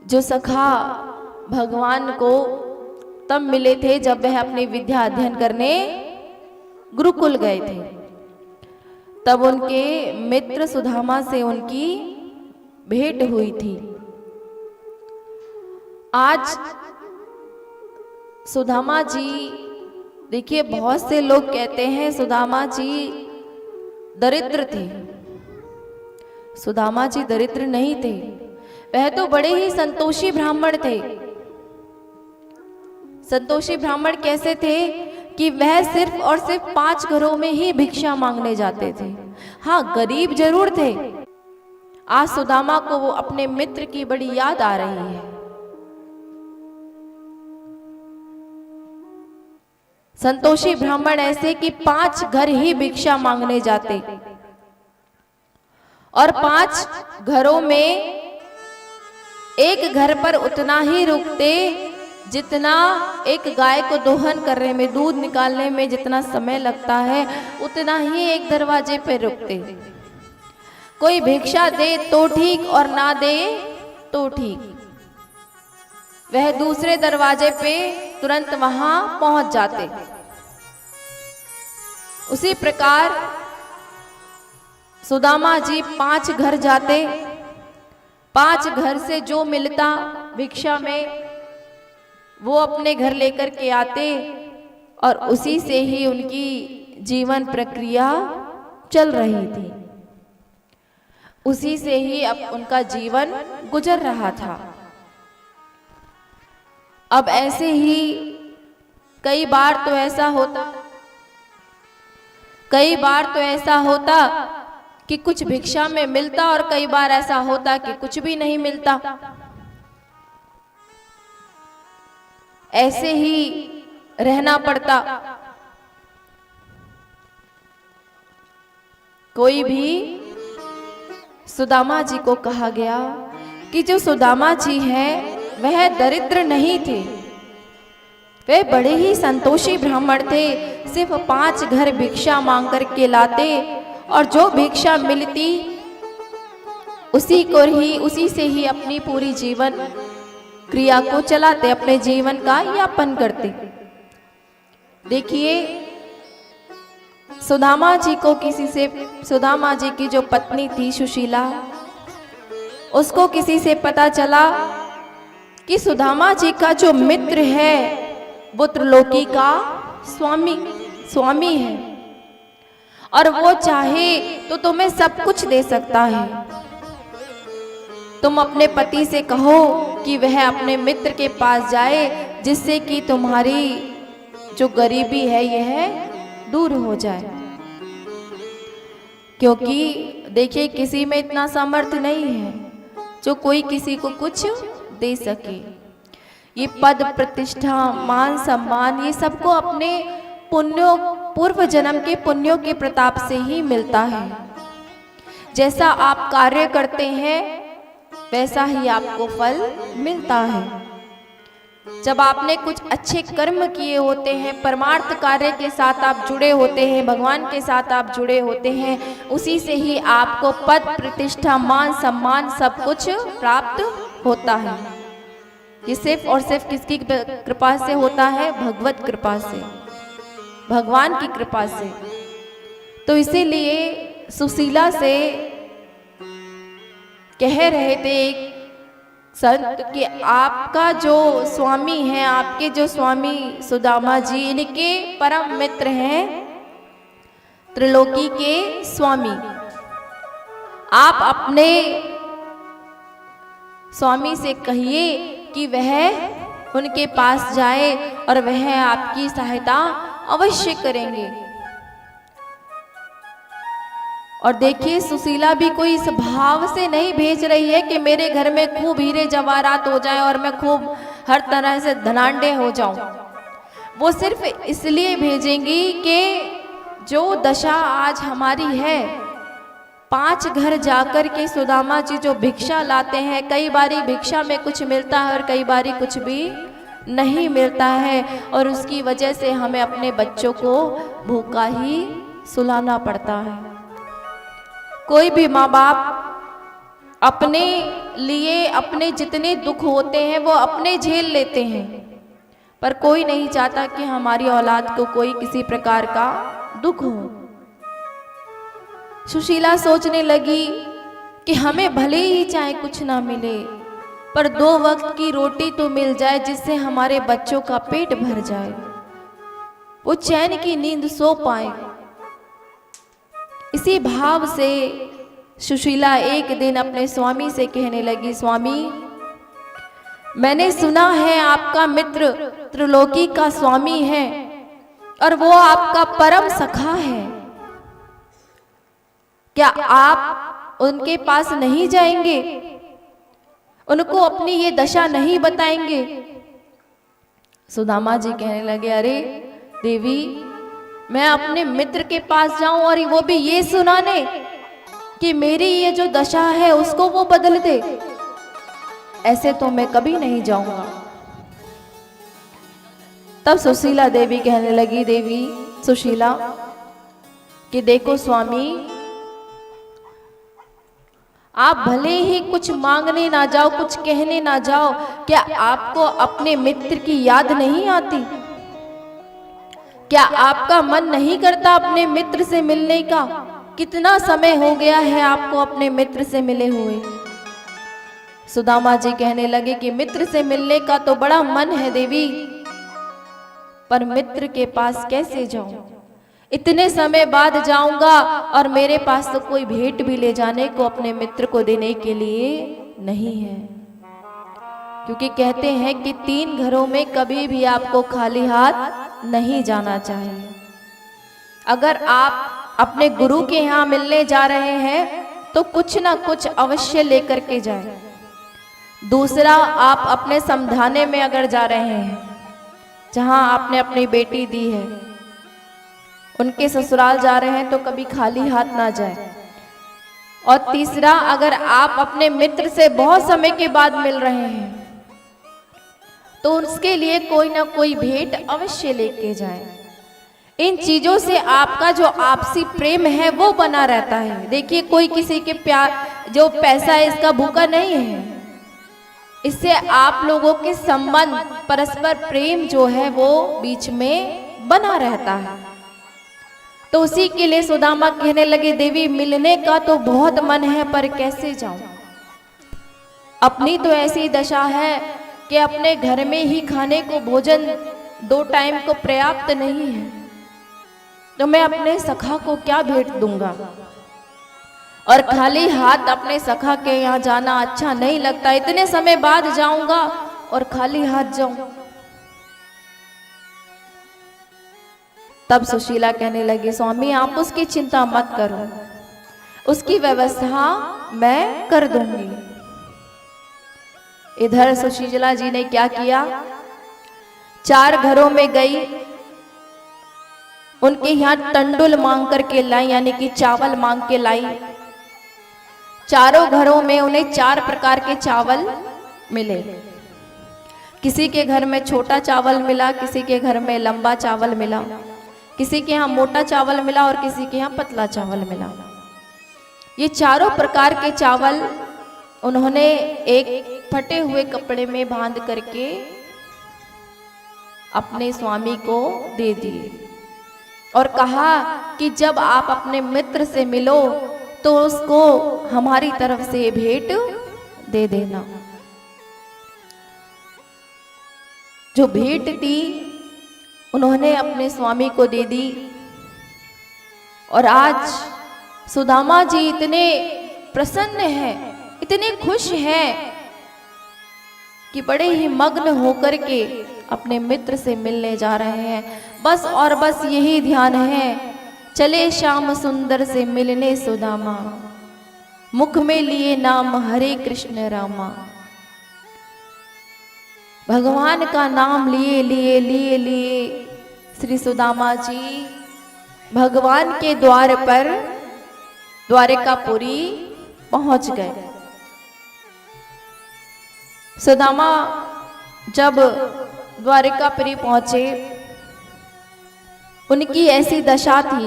जो सखा भगवान को तब मिले थे जब वह अपनी विद्या अध्ययन करने गुरुकुल गए थे। तब उनके मित्र सुदामा से उनकी भेंट हुई थी। आज सुदामा जी, देखिए बहुत से लोग कहते हैं सुदामा जी दरिद्र थे। सुदामा जी दरिद्र नहीं थे, वह तो बड़े ही संतोषी ब्राह्मण थे। संतोषी ब्राह्मण कैसे थे कि वह सिर्फ और सिर्फ 5 घरों में ही भिक्षा मांगने जाते थे। हाँ, गरीब जरूर थे। आज सुदामा को वो अपने मित्र की बड़ी याद आ रही है। संतोषी ब्राह्मण ऐसे कि 5 घर ही भिक्षा मांगने जाते और 5 घरों में एक घर पर उतना ही रुकते जितना एक गाय को दोहन करने में, दूध निकालने में जितना समय लगता है, उतना ही एक दरवाजे पे रुकते। कोई भिक्षा दे तो ठीक और ना दे तो ठीक, वह दूसरे दरवाजे पे तुरंत वहां पहुंच जाते। उसी प्रकार सुदामा जी 5 घर जाते। 5 घर से जो मिलता भिक्षा में वो अपने घर लेकर के आते और उसी से ही उनकी जीवन प्रक्रिया चल रही थी। उसी से ही अब उनका जीवन गुजर रहा था। अब ऐसे ही कई बार तो ऐसा होता कि कुछ भिक्षा में मिलता और कई बार ऐसा होता कि कुछ भी नहीं मिलता। ऐसे ही रहना पड़ता। कोई भी सुदामा जी को कहा गया कि जो सुदामा जी हैं वह दरिद्र नहीं थे, वे बड़े ही संतोषी ब्राह्मण थे। सिर्फ 5 घर भिक्षा मांग करके लाते और जो भिक्षा मिलती उसी से ही अपनी पूरी जीवन क्रिया को चलाते, अपने जीवन का यापन करते। देखिए सुदामा जी की जो पत्नी थी सुशीला, उसको किसी से पता चला कि सुदामा जी का जो मित्र है वो त्रिलोकी का स्वामी है और वो चाहे तो तुम्हें सब कुछ दे सकता है। तुम अपने पति से कहो कि वह अपने मित्र के पास जाए, जिससे कि तुम्हारी जो गरीबी है यह दूर हो जाए। क्योंकि देखिए किसी में इतना सामर्थ्य नहीं है जो कोई किसी को कुछ दे सके। ये पद प्रतिष्ठा मान सम्मान ये सबको अपने पूर्व जन्म के पुण्यों के प्रताप से ही मिलता है। जैसा आप कार्य करते हैं वैसा ही आपको फल मिलता है। जब आपने कुछ अच्छे कर्म किए होते हैं, परमार्थ कार्य के साथ आप जुड़े होते हैं, भगवान के साथ आप जुड़े होते हैं, उसी से ही आपको पद प्रतिष्ठा मान सम्मान सब कुछ प्राप्त होता है। ये सिर्फ और सिर्फ किसकी कृपा से होता है? भगवत कृपा से, भगवान की कृपा से। तो इसीलिए सुशीला से कह रहे थे एक संत कि आपका जो स्वामी है, आपके जो स्वामी सुदामा जी, इनके परम मित्र हैं त्रिलोकी के स्वामी। आप अपने स्वामी से कहिए कि वह उनके पास जाए और वह आपकी सहायता अवश्य करेंगे। और देखिए सुशीला भी कोई इस भाव से नहीं भेज रही है कि मेरे घर में खूब हीरे जवाहरात हो जाए और मैं खूब हर तरह से धनाढ्य हो जाऊं। वो सिर्फ इसलिए भेजेंगी कि जो दशा आज हमारी है, 5 घर जाकर के सुदामा जी जो भिक्षा लाते हैं, कई बारी भिक्षा में कुछ मिलता है और कई बारी कुछ भी नहीं मिलता है, और उसकी वजह से हमें अपने बच्चों को भूखा ही सुलाना पड़ता है। कोई भी माँ बाप अपने लिए अपने जितने दुख होते हैं वो अपने झेल लेते हैं, पर कोई नहीं चाहता कि हमारी औलाद को कोई किसी प्रकार का दुख हो। सुशीला सोचने लगी कि हमें भले ही चाहे कुछ ना मिले, पर 2 वक्त की रोटी तो मिल जाए जिससे हमारे बच्चों का पेट भर जाए, वो चैन की नींद सो पाए। इसी भाव से सुशीला एक दिन अपने स्वामी से कहने लगी, स्वामी, मैंने सुना है आपका मित्र त्रिलोकी का स्वामी है और वो आपका परम सखा है, क्या आप उनके पास नहीं जाएंगे, उनको अपनी ये दशा नहीं बताएंगे? सुदामा जी कहने लगे, अरे देवी, मैं अपने मित्र के पास जाऊं और वो भी ये सुनाने कि मेरी ये जो दशा है उसको वो बदल दे, ऐसे तो मैं कभी नहीं जाऊंगा। तब सुशीला देवी कहने लगी, देवी सुशीला, कि देखो स्वामी, आप भले ही कुछ मांगने ना जाओ, कुछ कहने ना जाओ, क्या आपको अपने मित्र की याद नहीं आती? क्या आपका मन नहीं करता अपने मित्र से मिलने का? कितना समय हो गया है आपको अपने मित्र से मिले हुए। सुदामा जी कहने लगे कि मित्र से मिलने का तो बड़ा मन है देवी, पर मित्र के पास कैसे जाऊं? इतने समय बाद जाऊंगा और मेरे पास तो कोई भेंट भी ले जाने को अपने मित्र को देने के लिए नहीं है, क्योंकि कहते हैं कि 3 घरों में कभी भी आपको खाली हाथ नहीं जाना चाहिए। अगर आप अपने गुरु के यहाँ मिलने जा रहे हैं तो कुछ ना कुछ अवश्य लेकर के जाएं। दूसरा, आप अपने समझाने में अगर जा रहे हैं, जहाँ आपने अपनी बेटी दी है, उनके ससुराल जा रहे हैं तो कभी खाली हाथ ना जाए। और तीसरा, अगर आप अपने मित्र से बहुत समय के बाद मिल रहे हैं तो उसके लिए कोई ना कोई भेंट अवश्य लेके जाए। इन चीजों से आपका जो आपसी प्रेम है वो बना रहता है। देखिए, कोई किसी के प्यार, जो पैसा है इसका भूखा नहीं है। इससे आप लोगों के संबंध, परस्पर प्रेम जो है वो बीच में बना रहता है। तो उसी के लिए सुदामा कहने लगे, देवी मिलने का तो बहुत मन है, पर कैसे जाऊं? अपनी तो ऐसी दशा है कि अपने घर में ही खाने को भोजन 2 टाइम को पर्याप्त नहीं है, तो मैं अपने सखा को क्या भेंट दूंगा? और खाली हाथ अपने सखा के यहाँ जाना अच्छा नहीं लगता। इतने समय बाद जाऊंगा और खाली हाथ जाऊं। तब सुशीला कहने लगी, स्वामी आप उसकी चिंता मत करो, उसकी व्यवस्था मैं कर दूंगी। इधर सुशीला जी ने क्या किया, 4 घरों में गई, उनके यहाँ टंडुल मांग करके लाई, यानी कि चावल मांग के लाई। चारों घरों में उन्हें 4 प्रकार के चावल मिले। किसी के घर में छोटा चावल मिला, किसी के घर में लंबा चावल मिला, किसी के यहाँ मोटा चावल मिला और किसी के यहाँ पतला चावल मिला। ये चारों प्रकार के चावल उन्होंने एक फटे हुए कपड़े में बांध करके अपने स्वामी को दे दिए और कहा कि जब आप अपने मित्र से मिलो तो उसको हमारी तरफ से भेंट दे देना। जो भेंट थी उन्होंने अपने स्वामी को दे दी। और आज सुदामा जी इतने प्रसन्न हैं, इतने खुश हैं कि बड़े ही मग्न होकर के अपने मित्र से मिलने जा रहे हैं। बस और बस यही ध्यान है, चले श्याम सुंदर से मिलने सुदामा, मुख में लिए नाम हरे कृष्ण रामा। भगवान का नाम लिए लिए लिए लिए श्री सुदामा जी भगवान के द्वार पर द्वारिकापुरी पहुंच गए। सुदामा जब द्वारिकापुरी पहुंचे, उनकी ऐसी दशा थी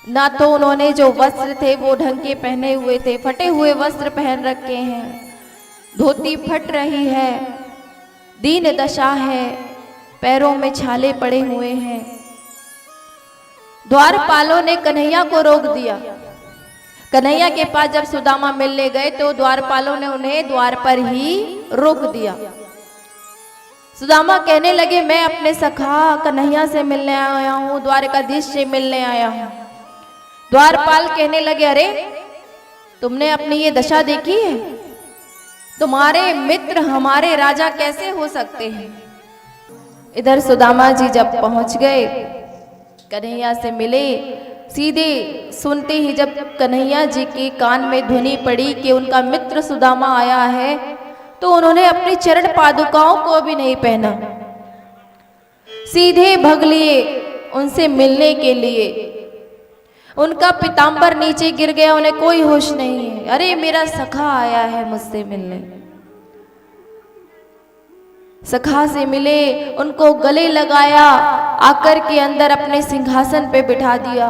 ना तो उन्होंने जो वस्त्र थे वो ढंग के पहने हुए थे, फटे हुए वस्त्र पहन रखे हैं, धोती फट रही है, दीन दशा है, पैरों में छाले पड़े हुए हैं। द्वारपालों ने कन्हैया को रोक दिया। कन्हैया के पास जब सुदामा मिलने गए तो द्वारपालों ने उन्हें द्वार पर ही रोक दिया। सुदामा कहने लगे, मैं अपने सखा कन्हैया से मिलने आया हूँ, द्वारकाधीश से मिलने आया हूँ। द्वारपाल कहने लगे, अरे तुमने अपनी ये दशा देखी है? तुम्हारे मित्र हमारे राजा कैसे हो सकते हैं? इधर सुदामा जी जब पहुंच गए, कन्हैया से मिले, सीधे सुनते ही जब कन्हैया जी के कान में ध्वनि पड़ी कि उनका मित्र सुदामा आया है, तो उन्होंने अपनी चरण पादुकाओं को भी नहीं पहना, सीधे भग लिए उनसे मिलने के लिए। उनका पीतांबर नीचे गिर गया, उन्हें कोई होश नहीं है। अरे मेरा सखा आया है मुझसे मिलने। सखा से मिले, उनको गले लगाया, आकर के अंदर अपने सिंहासन पे बिठा दिया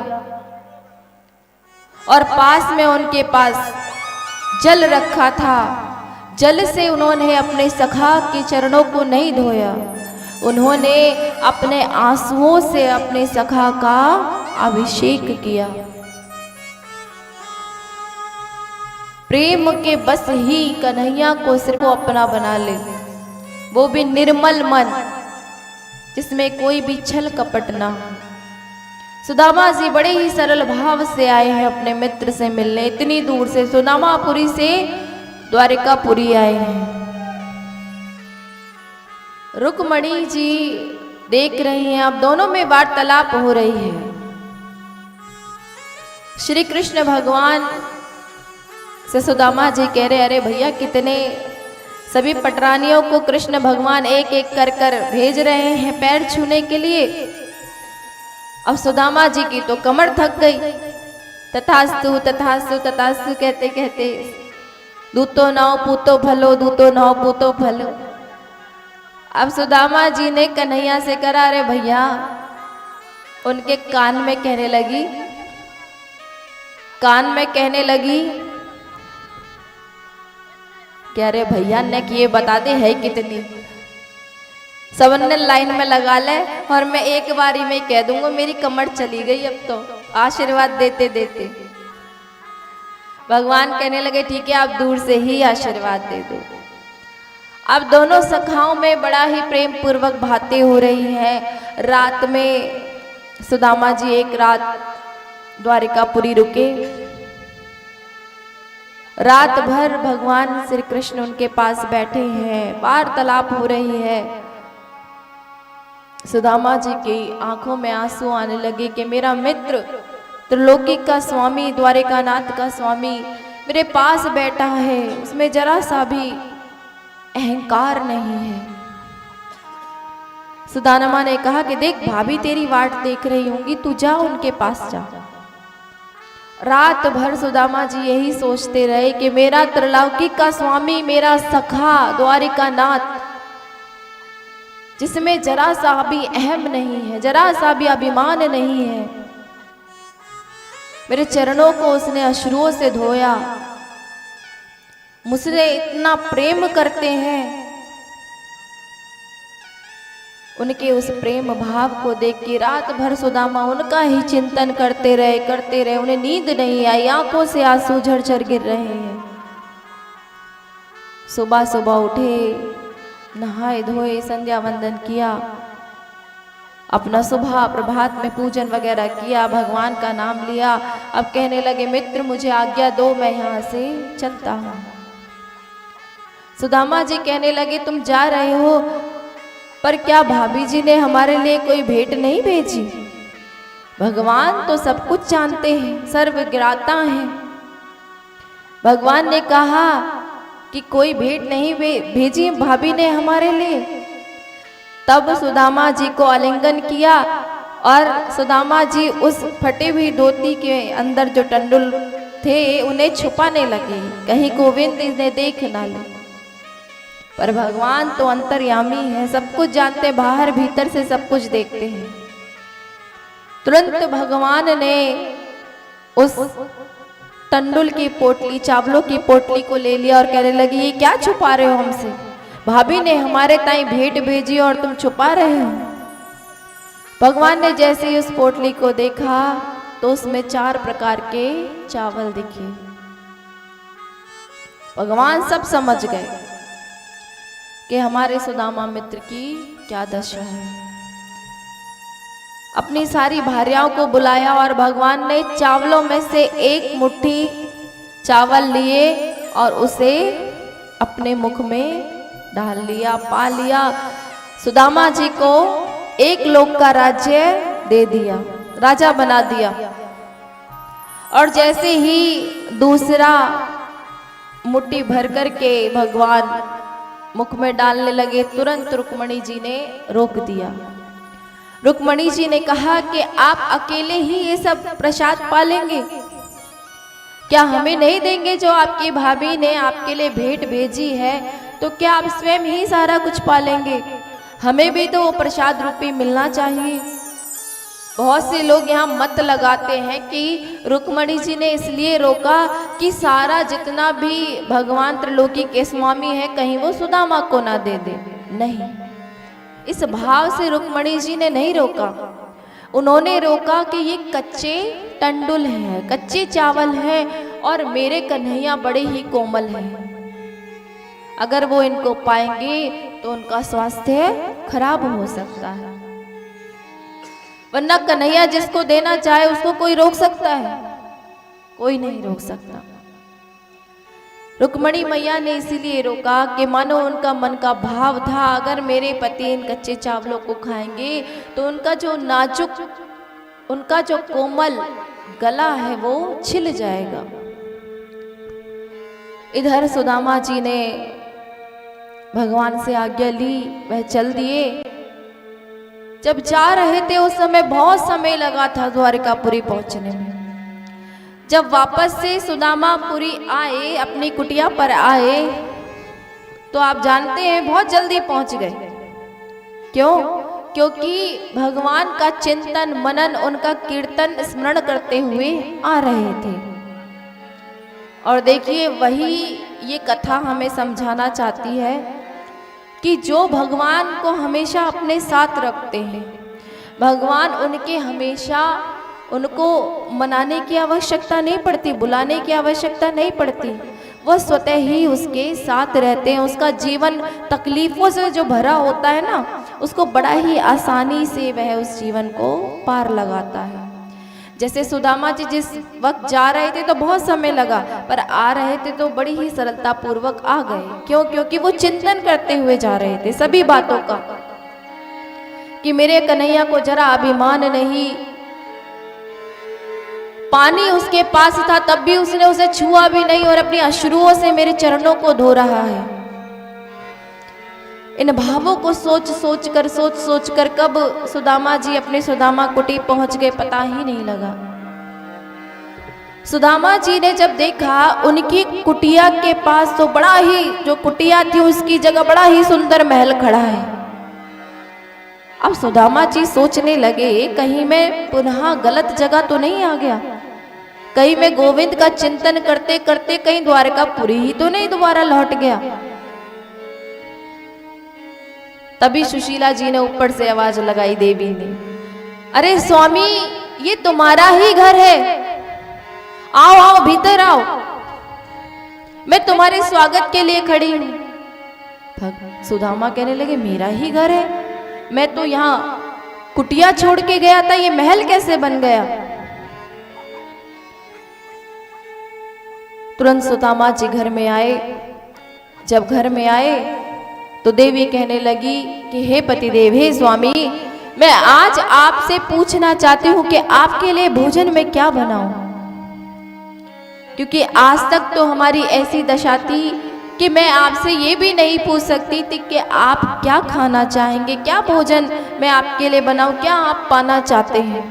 और पास में उनके पास जल रखा था। जल से उन्होंने अपने सखा के चरणों को नहीं धोया, उन्होंने अपने आंसुओं से अपने सखा का अभिषेक किया। प्रेम के बस ही कन्हैया को सिर्फ अपना बना ले, वो भी निर्मल मन जिसमें कोई भी छल कपट ना। सुदामा जी बड़े ही सरल भाव से आए हैं अपने मित्र से मिलने, इतनी दूर से सुदामापुरी से द्वारिकापुरी आए हैं। रुक्मणी जी देख रही हैं, अब दोनों में वार्तालाप हो रही है। श्री कृष्ण भगवान से सुदामा जी कह रहे, अरे भैया कितने सभी पटरानियों को कृष्ण भगवान एक एक कर कर भेज रहे हैं पैर छूने के लिए। अब सुदामा जी की तो कमर थक गई। तथास्तु तथास्तु तथास्तु कहते कहते दूतो नाव पूतो भलो, दूतो नाव पूतो भलो। अब सुदामा जी ने कन्हैया से करा, अरे भैया, उनके कान में कहने लगी, क्या रे भैया ने कि ये बता दे है कितनी। सबने लाइन में लगा ले और मैं एक बारी में कह दूंगा, मेरी कमर चली गई अब तो आशीर्वाद देते देते। भगवान कहने लगे, ठीक है आप दूर से ही आशीर्वाद दे दो। अब दोनों सखाओं में बड़ा ही प्रेम पूर्वक बातें हो रही हैं। रात में सुदामा जी एक रात द्वारिकापुरी रुके। रात भर भगवान श्री कृष्ण उनके पास बैठे हैं, वार्तालाप हो रही है। सुदामा जी की आंखों में आंसू आने लगे कि मेरा मित्र त्रिलोकी का स्वामी, द्वारिकानाथ का स्वामी मेरे पास बैठा है, उसमें जरा सा भी अहंकार नहीं है। सुदामा ने कहा कि देख भाभी तेरी वाट देख रही होंगी, तू जा उनके पास जा। रात भर सुदामा जी यही सोचते रहे कि मेरा त्रिलोकी का स्वामी, मेरा सखा द्वारिकानाथ, जिसमें जरा सा भी अहम नहीं है, जरा सा भी अभिमान नहीं है, मेरे चरणों को उसने अश्रुओं से धोया, मुझसे इतना प्रेम करते हैं। उनके उस प्रेम भाव को देख के रात भर सुदामा उनका ही चिंतन करते रहे। उन्हें नींद नहीं आई, आंखों से आंसू झरझर गिर रहे हैं। सुबह सुबह उठे, नहाए धोए, संध्या वंदन किया, अपना सुबह प्रभात में पूजन वगैरह किया, भगवान का नाम लिया। अब कहने लगे, मित्र मुझे आज्ञा दो, मैं यहाँ से चलता हूँ। सुदामा जी कहने लगे, तुम जा रहे हो, पर क्या भाभी जी ने हमारे लिए कोई भेंट नहीं भेजी? भगवान तो सब कुछ जानते हैं, सर्वज्ञाता हैं। भगवान ने कहा कि कोई भेंट नहीं भेजी भाभी ने हमारे लिए। तब सुदामा जी को आलिंगन किया और सुदामा जी उस फटे हुई धोती के अंदर जो टंडुल थे उन्हें छुपाने लगे, कहीं गोविंद इन्हें देख ना ले। पर भगवान तो अंतर्यामी है, सब कुछ जानते, बाहर भीतर से सब कुछ देखते हैं। तुरंत भगवान ने उस टंडुल की पोटली, चावलों की पोटली को ले लिया और कहने लगी, ये क्या छुपा रहे हो हमसे? भाभी ने हमारे ताई भेंट भेजी और तुम छुपा रहे हो। भगवान ने जैसे ही उस पोटली को देखा तो उसमें 4 प्रकार के चावल दिखे। भगवान सब समझ गए कि हमारे सुदामा मित्र की क्या दशा है। अपनी सारी भार्याओं को बुलाया और भगवान ने चावलों में से एक मुट्ठी चावल लिए और उसे अपने मुख में डाल लिया, पा लिया। सुदामा जी को 1 लोक का राज्य दे दिया, राजा बना दिया। और जैसे ही दूसरा मुट्ठी भर कर के भगवान मुख में डालने लगे, तुरंत रुक्मणी जी ने रोक दिया। रुक्मणी जी ने कहा कि आप अकेले ही ये सब प्रसाद पालेंगे, क्या हमें नहीं देंगे? जो आपकी भाभी ने आपके लिए भेंट भेजी है, तो क्या आप स्वयं ही सारा कुछ पालेंगे? हमें भी तो वो प्रसाद रूपी मिलना चाहिए। बहुत से लोग यहाँ मत लगाते हैं कि रुक्मणी जी ने इसलिए रोका कि सारा जितना भी भगवान त्रिलोकी के स्वामी है कहीं वो सुदामा को ना दे दे। नहीं, इस भाव से रुक्मणी जी ने नहीं रोका। उन्होंने रोका कि ये कच्चे टंडुल हैं, कच्चे चावल हैं और मेरे कन्हैया बड़े ही कोमल हैं। अगर वो इनको पाएंगे तो उनका स्वास्थ्य खराब हो सकता है, वरना कन्हैया जिसको देना चाहे उसको कोई रोक सकता है? कोई नहीं रोक सकता। रुक्मणी मैया ने इसीलिए रोका कि मानो उनका मन का भाव था, अगर मेरे पति इन कच्चे चावलों को खाएंगे तो उनका जो नाजुक, उनका जो कोमल गला है वो छिल जाएगा। इधर सुदामा जी ने भगवान से आज्ञा ली, वह चल दिए। जब जा रहे थे उस समय बहुत समय लगा था द्वारिकापुरी पहुंचने में। जब वापस से सुदामापुरी आए, अपनी कुटिया पर आए, तो आप जानते हैं बहुत जल्दी पहुंच गए। क्यों? क्योंकि भगवान का चिंतन मनन, उनका कीर्तन स्मरण करते हुए आ रहे थे। और देखिए, वही ये कथा हमें समझाना चाहती है कि जो भगवान को हमेशा अपने साथ रखते हैं, भगवान उनके हमेशा, उनको मनाने की आवश्यकता नहीं पड़ती, बुलाने की आवश्यकता नहीं पड़ती, वह स्वतः ही उसके साथ रहते हैं। उसका जीवन तकलीफों से जो भरा होता है ना, उसको बड़ा ही आसानी से वह उस जीवन को पार लगाता है। जैसे सुदामा जी जिस वक्त जा रहे थे तो बहुत समय लगा, पर आ रहे थे तो बड़ी ही सरलता पूर्वक आ गए। क्यों? क्योंकि वो चिंतन करते हुए जा रहे थे सभी बातों का, कि मेरे कन्हैया को जरा अभिमान नहीं। पानी उसके पास था तब भी उसने उसे छुआ भी नहीं और अपनी अश्रुओं से मेरे चरणों को धो रहा है। इन भावों को सोच सोच कर कब सुदामा जी अपने सुदामा कुटी पहुंच गए पता ही नहीं लगा। सुदामा जी ने जब देखा उनकी कुटिया के पास तो बड़ा ही, जो कुटिया थी उसकी जगह बड़ा ही सुंदर महल खड़ा है। अब सुदामा जी सोचने लगे, कहीं मैं पुनः गलत जगह तो नहीं आ गया, कहीं मैं गोविंद का चिंतन करते करते कहीं द्वारकापुरी ही तो नहीं दोबारा लौट गया। तभी सुशीला जी ने ऊपर से आवाज लगाई, देवी ने, अरे स्वामी, ये तुम्हारा ही घर है, आओ आओ भीतर आओ, मैं तुम्हारे स्वागत के लिए खड़ी हूं। सुदामा कहने लगे, मेरा ही घर है, मैं तो यहाँ कुटिया छोड़ के गया था, ये महल कैसे बन गया? तुरंत सुदामा जी घर में आए। जब घर में आए तो देवी कहने लगी कि हे पतिदेव, हे स्वामी, मैं आज आपसे पूछना चाहती हूँ कि आपके लिए भोजन में क्या बनाऊं, क्योंकि आज तक तो हमारी ऐसी दशा थी कि मैं आपसे ये भी नहीं पूछ सकती थी कि आप क्या खाना चाहेंगे, क्या भोजन मैं आपके लिए बनाऊं, क्या आप पाना चाहते हैं।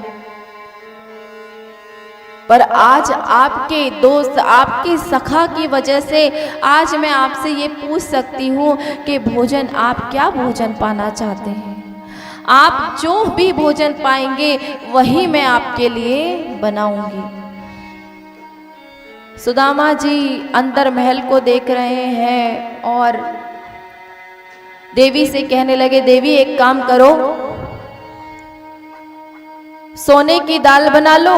पर आज आपके दोस्त, आपके सखा की वजह से आज मैं आपसे ये पूछ सकती हूँ कि भोजन, आप क्या भोजन पाना चाहते हैं? आप जो भी भोजन पाएंगे वही मैं आपके लिए बनाऊंगी। सुदामा जी अंदर महल को देख रहे हैं और देवी से कहने लगे, देवी एक काम करो, सोने की दाल बना लो,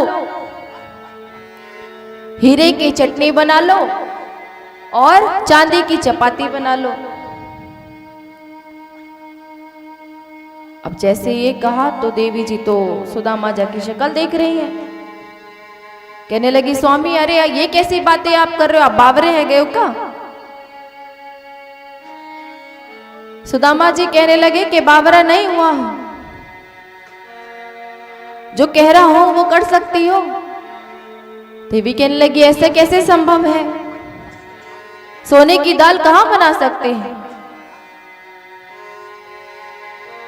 हीरे की चटनी बना लो और चांदी की चपाती बना लो। अब जैसे ये कहा तो देवी जी तो सुदामा जी की शक्ल देख रही हैं, कहने लगी, स्वामी अरे ये कैसी बातें आप कर रहे हो, आप बावरे हैं गए हो क्या? सुदामा जी कहने लगे कि बावरा नहीं हुआ हूं, जो कह रहा हूं वो कर सकती हो। देवी कहने लगी, ऐसा कैसे संभव है, सोने की दाल कहां बना सकते हैं,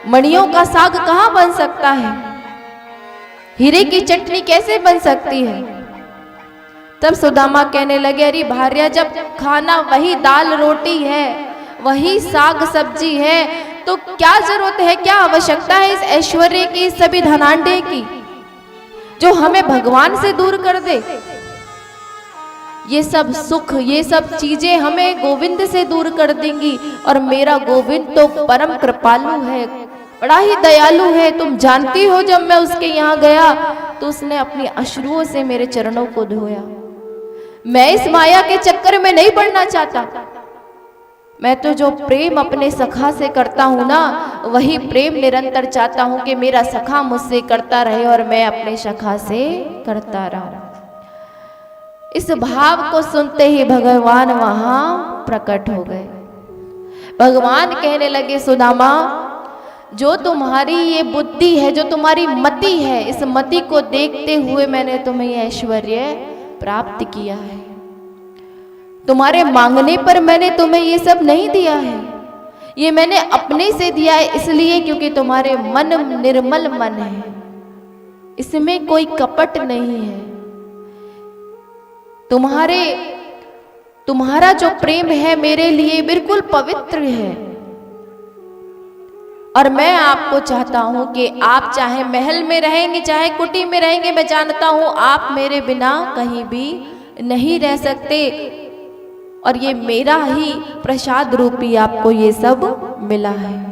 मणियों का साग कहां बन सकता है, हीरे की चटनी कैसे बन सकती है। तब सुदामा कहने लगे, अरे भार्या जब खाना वही दाल रोटी है, वही साग सब्जी है, तो क्या जरूरत है, क्या आवश्यकता है इस ऐश्वर्य की, इस सभी धनाढ्य की जो हमें भगवान से दूर कर दे। ये सब सुख, ये सब चीजें हमें गोविंद से दूर कर देंगी, और मेरा गोविंद तो परम कृपालु है, बड़ा ही दयालु है। तुम जानती हो जब मैं उसके यहाँ गया तो उसने अपनी अश्रुओं से मेरे चरणों को धोया। मैं इस माया के चक्कर में नहीं पड़ना चाहता, मैं तो जो प्रेम अपने सखा से करता हूं ना, वही प्रेम निरंतर चाहता हूं कि मेरा सखा मुझसे करता रहे और मैं अपने सखा से करता रहूं। इस भाव को सुनते ही भगवान वहां प्रकट हो गए। भगवान कहने लगे, सुदामा जो तुम्हारी ये बुद्धि है, जो तुम्हारी मति है, इस मति को देखते हुए मैंने तुम्हें ये ऐश्वर्य प्राप्त किया है। तुम्हारे मांगने पर मैंने तुम्हें ये सब नहीं दिया है, ये मैंने अपने से दिया है, इसलिए क्योंकि तुम्हारे मन निर्मल मन है, इसमें कोई कपट नहीं है। तुम्हारा जो प्रेम है मेरे लिए बिल्कुल पवित्र है, और मैं आपको चाहता हूं कि आप चाहे महल में रहेंगे चाहे कुटी में रहेंगे, मैं जानता हूं आप मेरे बिना कहीं भी नहीं रह सकते, और ये मेरा ही प्रसाद रूपी आपको ये सब मिला है।